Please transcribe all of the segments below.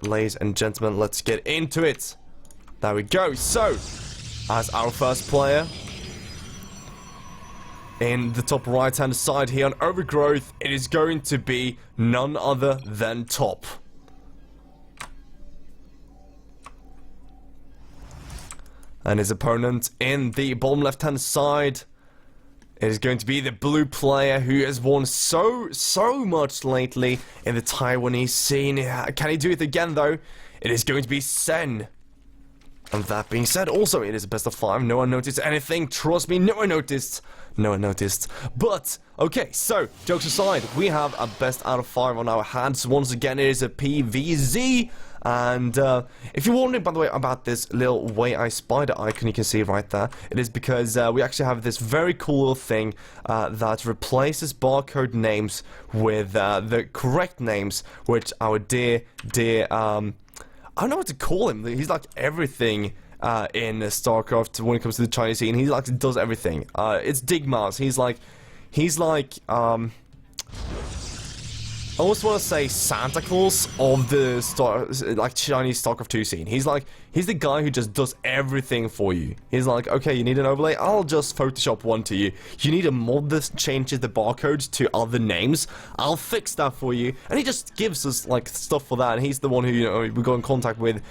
Ladies and gentlemen, let's get into it. There we go. So, as our first player, in the top right hand side here on Overgrowth, it is going to be none other than Top. And his opponent in the bottom left hand side, it is going to be the blue player who has won so much lately in the Taiwanese scene. Can he do it again though? It is going to be Sen. And that being said, also it is a best of 5. No one noticed anything. Trust me, no one noticed. No one noticed. But, okay, so, jokes aside, we have a best out of 5 on our hands. Once again, it is a PVZ. And if you're wondering, by the way, about this little way spider icon you can see right there, it is because we actually have this very cool little thing that replaces barcode names with the correct names, which our dear, I don't know what to call him. He's like everything in StarCraft when it comes to the Chinese scene. He like does everything. It's Digmas. He's like I almost want to say Santa Claus of the Chinese StarCraft 2 scene. He's the guy who just does everything for you. He's like, okay, you need an overlay? I'll just Photoshop one to you. You need a mod that changes the barcodes to other names? I'll fix that for you. And he just gives us like stuff for that. And he's the one who, you know, we got in contact with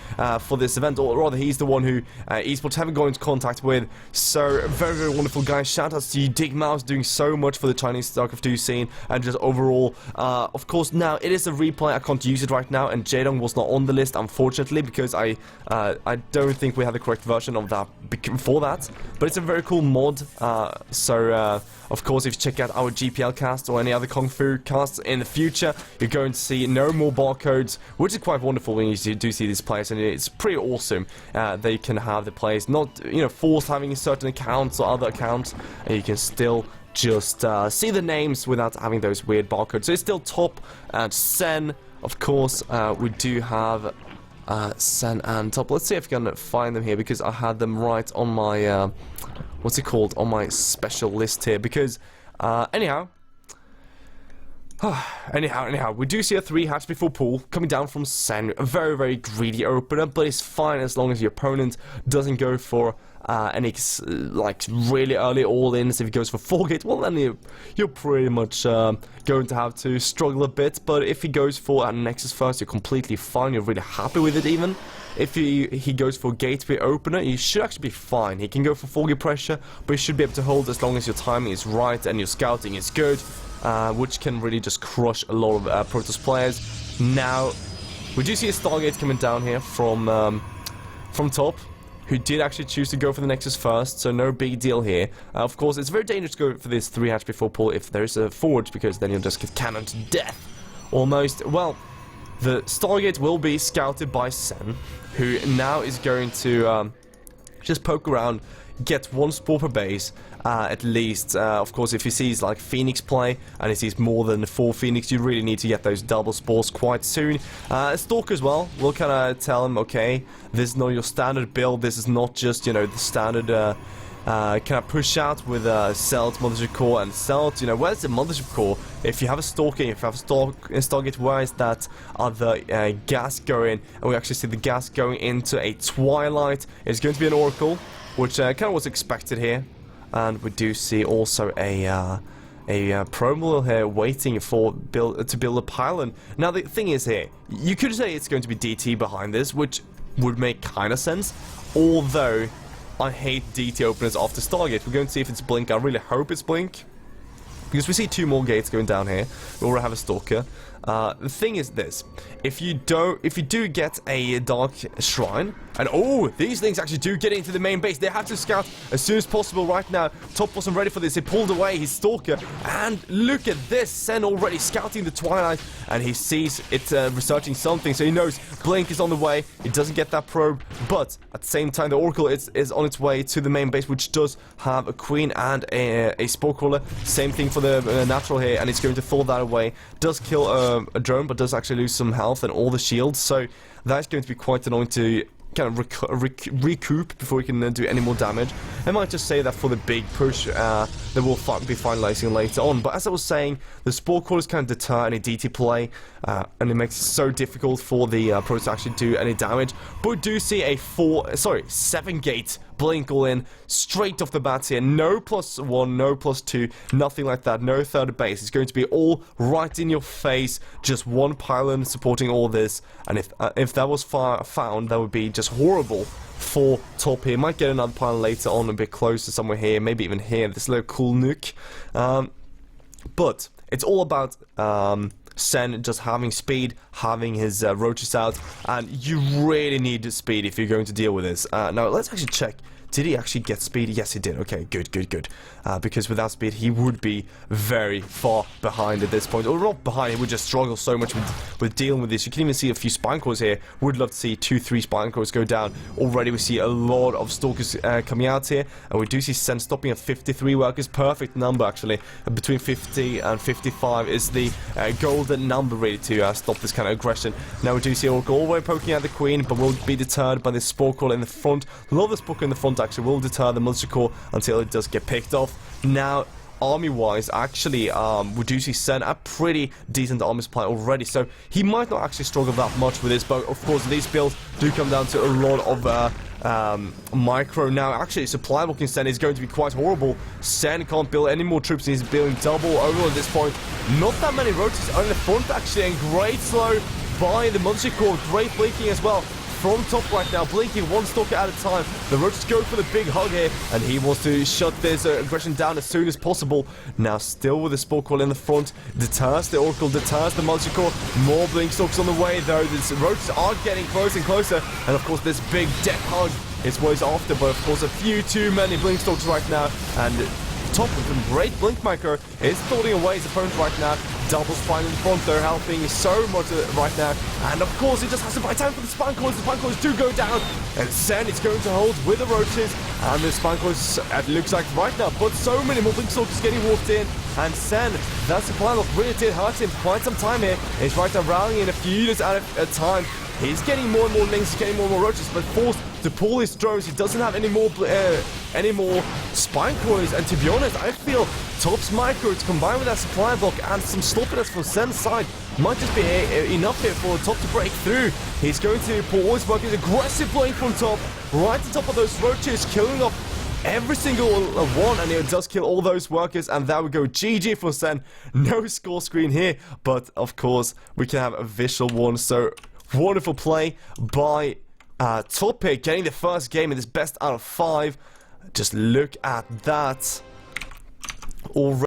for this event, or rather, he's the one who esports haven't got into contact with. So very wonderful guy. Shout outs to you, Digmouse, doing so much for the Chinese StarCraft 2 scene and just overall, of course. Now it is a replay. I can't use it right now, and Jaedong was not on the list, unfortunately, because I don't think we have the correct version of that for that. But it's a very cool mod. Of course, if you check out our GPL cast or any other Kung Fu casts in the future, you're going to see no more barcodes, which is quite wonderful when you do see these players, and it's pretty awesome. They can have the players not, you know, forced having certain accounts or other accounts, and you can still just see the names without having those weird barcodes. So it's still Top and Sen. Of course, we do have Sen and Top. Let's see if we can find them here, because I had them right on my what's it called, on my special list here. Because anyhow, we do see a 3 hatch before pool coming down from Sen. A very greedy opener, but it's fine as long as your opponent doesn't go for any like really early all-ins. If he goes for 4-gate, well then you're pretty much going to have to struggle a bit. But if he goes for a Nexus first, you're completely fine. You're really happy with it even. If he goes for gateway opener, you should actually be fine. He can go for 4-gate pressure, but you should be able to hold as long as your timing is right and your scouting is good. Which can really just crush a lot of Protoss players. Now, we do see a Stargate coming down here from Top, who did actually choose to go for the Nexus first, so no big deal here. Of course, it's very dangerous to go for this 3 hatch before pull if there's a forge, because then you'll just get cannoned to death, almost. Well, the Stargate will be scouted by Sen, who now is going to just poke around, get 1 spore per base, at least. Of course, if he sees like Phoenix play and he sees more than 4 Phoenix, you really need to get those double spores quite soon. Stalker as well will kind of tell him, okay, this is not your standard build. This is not just, you know, the standard kind of push out with Celt, Mothership Core, and Celt. You know, where's the Mothership Core? If you have a Stalker, if you have a Stargate, where is that other gas going? And we actually see the gas going into a Twilight. It's going to be an Oracle, which kind of was expected here. And we do see also a promo here waiting for to build a pylon. Now the thing is here, you could say it's going to be DT behind this, which would make kind of sense. Although I hate DT openers after Stargate. We're going to see if it's Blink. I really hope it's Blink, because we see 2 more gates going down here. We already have a Stalker. The thing is this: if you do get a Dark Shrine, and oh, these things actually do get into the main base. They have to scout as soon as possible right now. Top wasn't ready for this. He pulled away his Stalker, and look at this: Sen already scouting the Twilight, and he sees it researching something, so he knows Blink is on the way. He doesn't get that probe, but at the same time, the Oracle is on its way to the main base, which does have a Queen and a Spore Crawler. Same thing for the Natural here, and it's going to fall that away. Does kill a drone, but does actually lose some health and all the shields, so that's going to be quite annoying to kind of recoup before he can do any more damage. I might just say that for the big push that we'll be finalizing later on. But as I was saying, the Spore Crawlers kind of deter any DT play, and it makes it so difficult for the pros to actually do any damage. But we do see a 7 gate blink all in straight off the bat here. No +1, no +2, nothing like that. No third base. It's going to be all right in your face. Just one pylon supporting all this. And if that was found, that would be just horrible for top here. Might get another pylon later on, a bit closer somewhere here, maybe even here. This little cool nuke. But it's all about Sen just having speed, having his roaches out, and you really need speed if you're going to deal with this. Now let's actually check. Did he actually get speed? Yes, he did. Okay, good. Because without speed, he would be very far behind at this point. Or not behind, he would just struggle so much with dealing with this. You can even see a few spine cores here. Would love to see 2-3 spine cores go down. Already we see a lot of stalkers coming out here. And we do see Sen stopping at 53 workers. Perfect number, actually. Between 50 and 55 is the golden number, really, to stop this kind of aggression. Now we do see Oracle all the way poking at the Queen, but will be deterred by this Spore Crawler in the front. Love the Spore Crawler in the front, actually will deter the Monster Core until it does get picked off. Now, army-wise, actually, we do see Sen a pretty decent army supply already, so he might not actually struggle that much with this, but of course these builds do come down to a lot of micro. Now, actually, supply blocking Sen is going to be quite horrible. Sen can't build any more troops, and he's building double over at this point. Not that many roaches on the front, actually, and great slow by the Monster Core. Great blinking as well. From top right now, blinking one stalker at a time. The roaches go for the big hug here, and he wants to shut this aggression down as soon as possible. Now, still with the Spore Crawler in the front, deters the Oracle, deters the Monster Core. More blink stalks on the way, though. The roaches are getting closer and closer, and of course, this big death hug is what he's after. But of course, a few too many blink stalks right now, and top with some great blink micro is thwarting away his opponent right now. Double spine in front, they're helping so much right now. And of course, he just has to buy time for the spine cores. The spine cores do go down. And Sen is going to hold with the roaches. And the spine cores, it looks like right now, but so many more blink stalkers getting walked in. And Sen, that supply lock really did hurt him for quite some time here. He's right now rallying in a few units at a time. He's getting more and more links, getting more and more roaches, but forced to pull his drones. He doesn't have any more spine cores, and to be honest, I feel Top's micros combined with that supply block and some sloppiness from Sen's side might just be enough here for Top to break through. He's going to pull all his workers, aggressive blink from Top, right on top of those roaches, killing off every single one, and it does kill all those workers, and that would go GG for Sen. No score screen here, but of course, we can have a visual one, so wonderful play by Top here, getting the first game in this best out of 5. Just look at that already.